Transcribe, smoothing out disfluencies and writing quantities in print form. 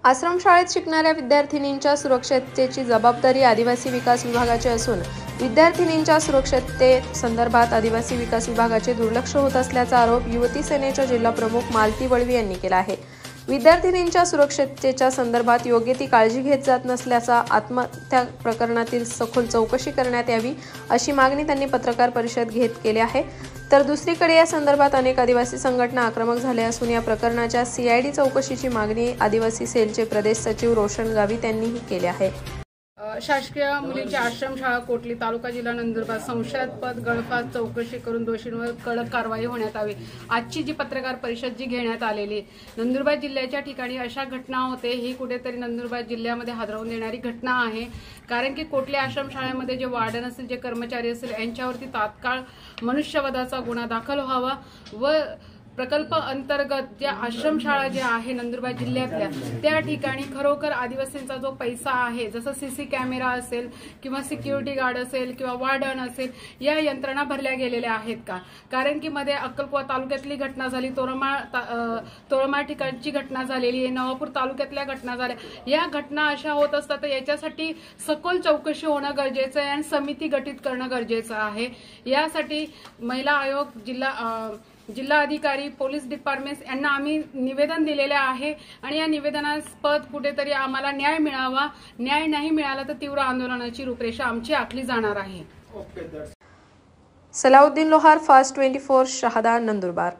आश्रमशाळेत शिकणाऱ्या विद्यार्थिनींच्या सुरक्षिततेची जबाबदारी आदिवासी विकास विभागाची असून विद्यार्थिनींच्या सुरक्षिततेसंदर्भात आदिवासी विकास विभागाचे दुर्लक्ष होत असल्याचा आरोप युवती सेनेच्या जिल्हा प्रमुख मालती वळवी यांनी केला आहे। विद्यार्थिनींच्या सुरक्षिततेच्या संदर्भात योग्य ती काळजी घेत जात नसल्याचा आत्महत्या प्रकरणातील सखोल चौकशी करण्यात यावी अशी मागणी त्यांनी पत्रकार परिषद घेत केली आहे। तर दुसरीकडे या संदर्भात अनेक आदिवासी संघटना आक्रमक झाल्या असून या प्रकरणाच्या CID चौकशीची मागणी आदिवासी सेलचे प्रदेश सचिव रोशन गावित यांनीही केली आहे। शासकीय मुलींची आश्रमशाळा कोटली तालुका जिल्हा नंदुरबार संशयास्पद गळफास चौकशी करून दोषींवर कडक कारवाई होण्यात यावी। आजची जी पत्रकार परिषद जी घेण्यात आलेली नंदुरबार जिल्ह्याच्या ठिकाणी अशा घटना होते, ही कुठेतरी नंदुरबार जिल्ह्यामध्ये हादरवून देणारी घटना आहे। कारण की कोटली आश्रमशाळेमध्ये जे वार्डन असतील, जे कर्मचारी असतील, यांच्यावरती तात्काळ मनुष्यवधाचा गुन्हा दाखल व्हावा व प्रकल्प अंतर्गत ज्या आश्रमशाळा ज्या आहे नंदुरबार जिल्ह्यातल्या त्या ठिकाणी खरोखर आदिवासींचा जो पैसा आहे, जसं CC कॅमेरा असेल किंवा सिक्युरिटी गार्ड असेल किंवा वार्डन असेल, या यंत्रणा भरल्या गेलेल्या आहेत का? कारण की मध्ये अक्कलकुवा तालुक्यातली घटना झाली, तोरमाळ ठिकाणची घटना झालेली आहे, नवापूर तालुक्यातल्या घटना झाल्या। या घटना अशा होत असतात तर याच्यासाठी सखोल चौकशी होणं गरजेचं आहे आणि समिती गठीत करणं गरजेचं आहे। यासाठी महिला आयोग, जिल्हा अधिकारी, पोलीस डिपार्टमेंट यांना आम्ही निवेदन दिलेले आहे आणि या निवेदनास्पद कुठेतरी आम्हाला न्याय मिळावा। न्याय नाही मिळाला तर तीव्र आंदोलनाची रूपरेषा आमची आखली जाणार आहे। सलाउद्दीन लोहार, फास्ट 24, शहादा, नंदुरबार।